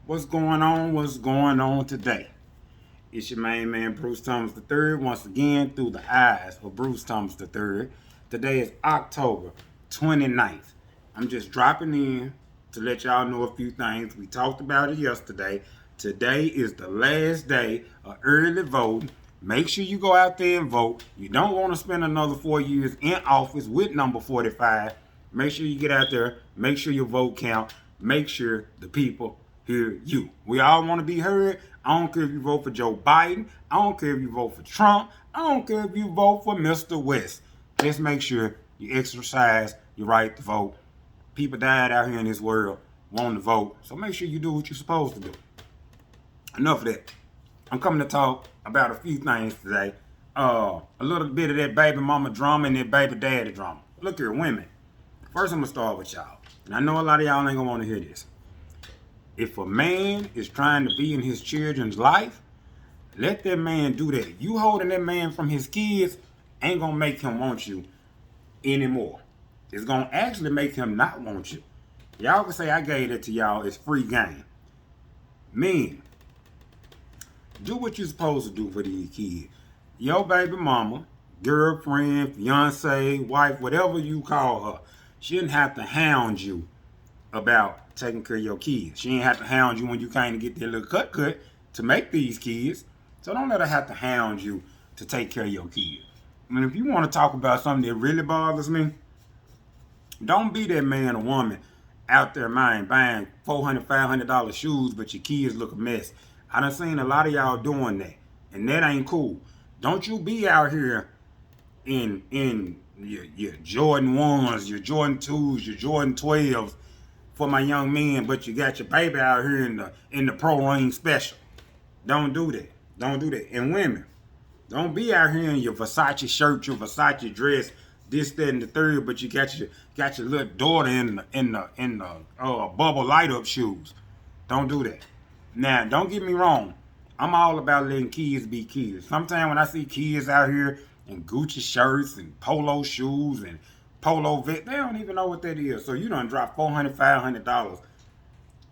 What's going on? What's going on today? It's your main man, Bruce Thomas III, once again through the eyes of Bruce Thomas III. Today is October 29th. I'm just dropping in to let y'all know a few things. We talked about it yesterday. Today is the last day of early voting. Make sure you go out there and vote. You don't want to spend another 4 years in office with number 45. Make sure you get out there. Make sure your vote count. Make sure the people hear you. We all want to be heard. I don't care if you vote for Joe Biden. I don't care if you vote for Trump. I don't care if you vote for Mr. West. Just make sure you exercise your right to vote. People died out here in this world wanting to vote. So make sure you do what you're supposed to do. Enough of that. I'm coming to talk about a few things today. A little bit of that baby mama drama and that baby daddy drama. Look here, women. First, I'm going to start with y'all. And I know a lot of y'all ain't going to want to hear this. If a man is trying to be in his children's life, let that man do that. You holding that man from his kids ain't going to make him want you anymore. It's going to actually make him not want you. Y'all can say I gave it to y'all. It's free game. Men, do what you're supposed to do for these kids. Your baby mama, girlfriend, fiance, wife, whatever you call her, she didn't have to hound you about taking care of your kids. She ain't have to hound you when you came to get that little cut to make these kids. So don't let her have to hound you to take care of your kids. I mean, if you want to talk about something that really bothers me, don't be that man or woman out there, man, buying $400, $500 shoes, but your kids look a mess. I done seen a lot of y'all doing that, and that ain't cool. Don't you be out here in your Jordan 1s, your Jordan 2s, your Jordan 12s for my young men, but you got your baby out here in the Pro Ring Special. Don't do that. Don't do that. And women, don't be out here in your Versace shirt, your Versace dress, this, that, and the third, but you got your little daughter in the bubble light up shoes. Don't do that. Now, don't get me wrong. I'm all about letting kids be kids. Sometimes when I see kids out here in Gucci shirts and polo shoes and polo vest, they don't even know what that is. So you done drop $400, $500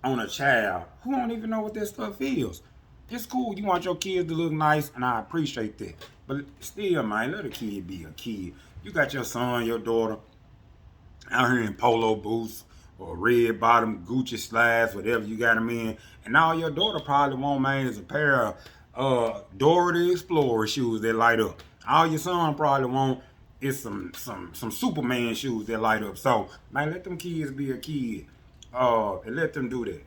on a child who don't even know what that stuff is. It's cool. You want your kids to look nice, and I appreciate that. But still, man, let a kid be a kid. You got your son, your daughter out here in polo boots or red bottom Gucci slides, whatever you got them in, and all your daughter probably want, man, is a pair of Dora the Explorer shoes that light up. All your son probably want is some Superman shoes that light up. So, man, let them kids be a kid, and let them do that.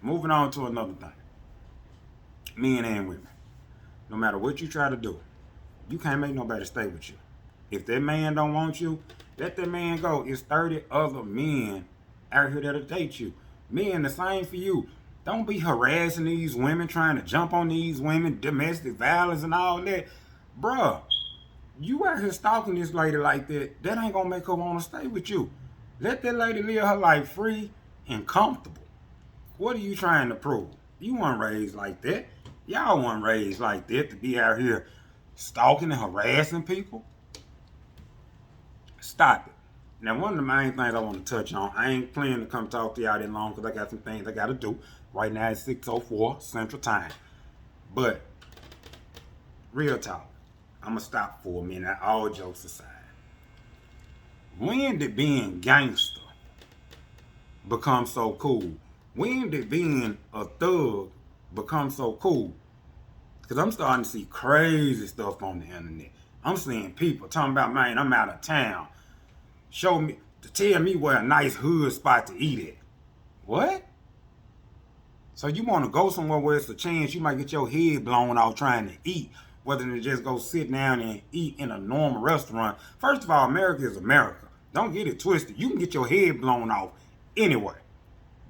Moving on to another thing. Men and women, no matter what you try to do, you can't make nobody stay with you. If that man don't want you, let that man go. It's 30 other men out here that'll date you. Men, the same for you. Don't be harassing these women, trying to jump on these women, domestic violence and all that. Bruh, you out here stalking this lady like that, that ain't gonna make her want to stay with you. Let that lady live her life free and comfortable. What are you trying to prove? You weren't raised like that. Y'all weren't raised like that to be out here stalking and harassing people. Stop it. Now, one of the main things I want to touch on, I ain't planning to come talk to y'all that long because I got some things I got to do. Right now it's 6:04 Central Time. But, real talk, I'm going to stop for a minute, all jokes aside. When did being gangster become so cool? When did being a thug become so cool? Because I'm starting to see crazy stuff on the internet. I'm seeing people talking about, man, I'm out of town. Tell me where a nice hood spot to eat at. What? So you want to go somewhere where it's a chance you might get your head blown off trying to eat, rather than just go sit down and eat in a normal restaurant. First of all, America is America. Don't get it twisted. You can get your head blown off anywhere.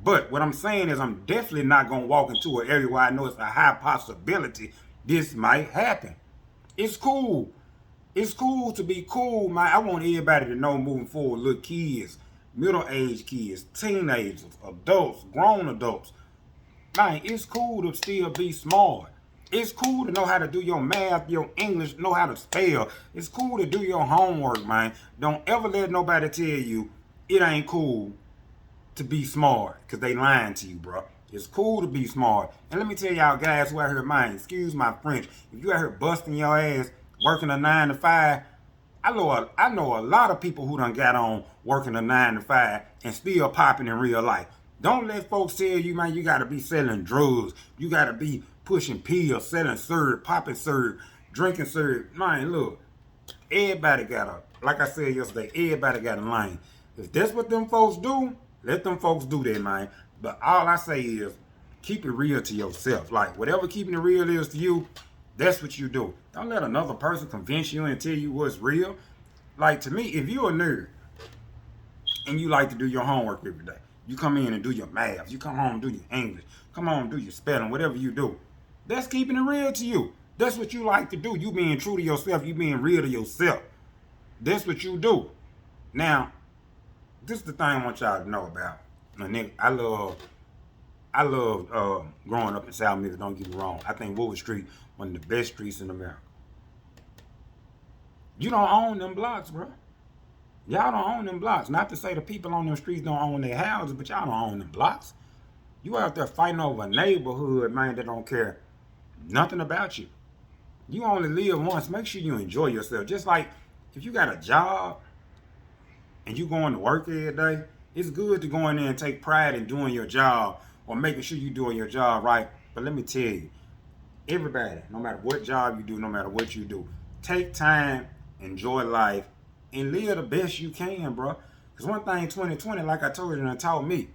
But what I'm saying is I'm definitely not going to walk into an area where I know it's a high possibility this might happen. It's cool. It's cool to be cool, man. I want everybody to know moving forward, little kids, middle-aged kids, teenagers, adults, grown adults. Man, it's cool to still be smart. It's cool to know how to do your math, your English, know how to spell. It's cool to do your homework, man. Don't ever let nobody tell you it ain't cool to be smart, because they lying to you, bro. It's cool to be smart. And let me tell y'all guys who out here, man, excuse my French, if you out here busting your ass, working a 9 to 5, I know a lot of people who done got on working a 9 to 5 and still popping in real life. Don't let folks tell you, man, you gotta be selling drugs. You gotta be pushing pills, selling syrup, popping syrup, drinking syrup. Man, look, everybody got like I said yesterday, everybody got a lane. If that's what them folks do, let them folks do that, man. But all I say is, keep it real to yourself. Like, whatever keeping it real is to you, that's what you do. Don't let another person convince you and tell you what's real. Like, to me, if you're a nerd and you like to do your homework every day, you come in and do your math, you come home and do your English, come home and do your spelling, whatever you do, that's keeping it real to you. That's what you like to do. You being true to yourself, you being real to yourself. That's what you do. Now, this is the thing I want y'all to know about. Nigga, I love growing up in South Memphis, don't get me wrong. I think Woodward Street, one of the best streets in America. You don't own them blocks, bro. Y'all don't own them blocks. Not to say the people on them streets don't own their houses, but y'all don't own them blocks. You out there fighting over a neighborhood, man, that don't care nothing about you. You only live once. Make sure you enjoy yourself. Just like if you got a job and you going to work every day, it's good to go in there and take pride in doing your job or making sure you're doing your job right. But let me tell you, everybody, no matter what job you do, no matter what you do, take time, enjoy life, and live the best you can, bro. Because one thing 2020, like I told you and it taught me,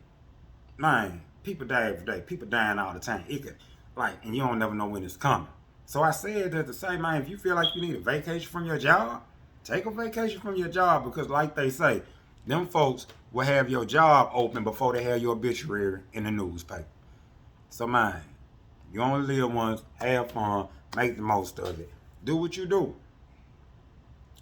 man, people die every day. People dying all the time. It could, and you don't never know when it's coming. So I said that to say, man, if you feel like you need a vacation from your job, take a vacation from your job because like they say, them folks will have your job open before they have your obituary in the newspaper. So, man, you only live once, have fun, make the most of it. Do what you do.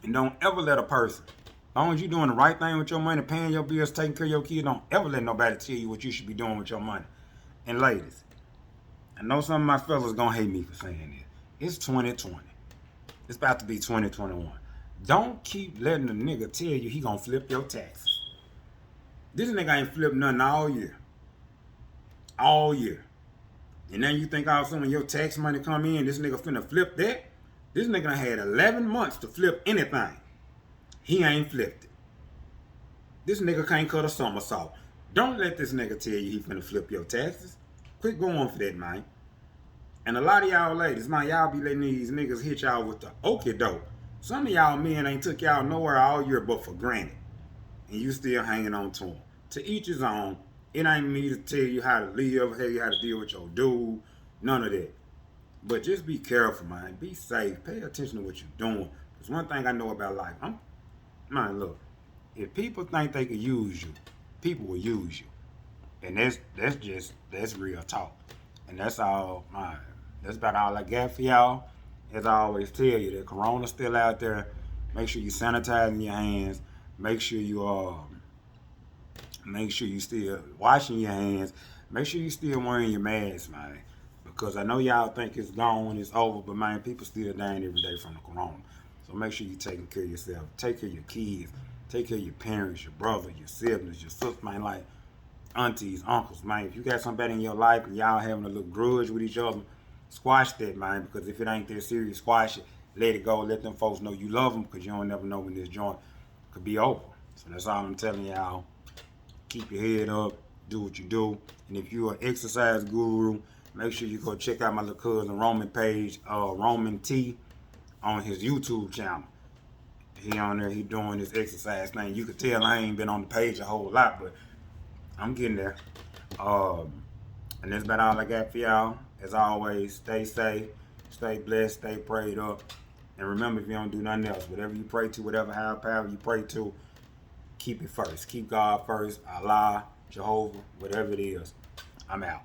And don't ever let a person, as long as you're doing the right thing with your money, paying your bills, taking care of your kids, don't ever let nobody tell you what you should be doing with your money. And ladies, I know some of my fellas gonna hate me for saying this. It's 2020. It's about to be 2021. Don't keep letting a nigga tell you he gonna flip your taxes. This nigga ain't flipped nothing all year. All year. And then you think all of a sudden when your tax money come in, this nigga finna flip that? This nigga done had 11 months to flip anything. He ain't flipped it. This nigga can't cut a somersault. Don't let this nigga tell you he finna flip your taxes. Quit going for that, man. And a lot of y'all ladies, man, y'all be letting these niggas hit y'all with the okie doke. Some of y'all men ain't took y'all nowhere all year but for granted. And you still hanging on to them. To each his own. It ain't me to tell you how to live, tell you how to deal with your dude. None of that. But just be careful, man. Be safe. Pay attention to what you're doing. Because one thing I know about life, man, look. If people think they can use you, people will use you. And that's real talk. And that's all, man. That's about all I got for y'all. As I always tell you, the corona's still out there. Make sure you sanitizing your hands. Make sure you still washing your hands. Make sure you still wearing your mask, man. Because I know y'all think it's gone, it's over, but man, people still dying every day from the corona. So make sure you're taking care of yourself. Take care of your kids. Take care of your parents, your brother, your siblings, your sisters, man, like aunties, uncles, man. If you got somebody in your life and y'all having a little grudge with each other, squash that, man, because if it ain't that serious, squash it. Let it go. Let them folks know you love them because you don't never know when this joint could be over. So that's all I'm telling y'all. Keep your head up. Do what you do. And if you're an exercise guru, make sure you go check out my little cousin Roman page, Roman T, on his YouTube channel. He on there, he doing this exercise thing. You could tell I ain't been on the page a whole lot, but I'm getting there. And that's about all I got for y'all. As always, stay safe, stay blessed, stay prayed up. And remember, if you don't do nothing else, whatever you pray to, whatever higher power you pray to, keep it first. Keep God first, Allah, Jehovah, whatever it is. I'm out.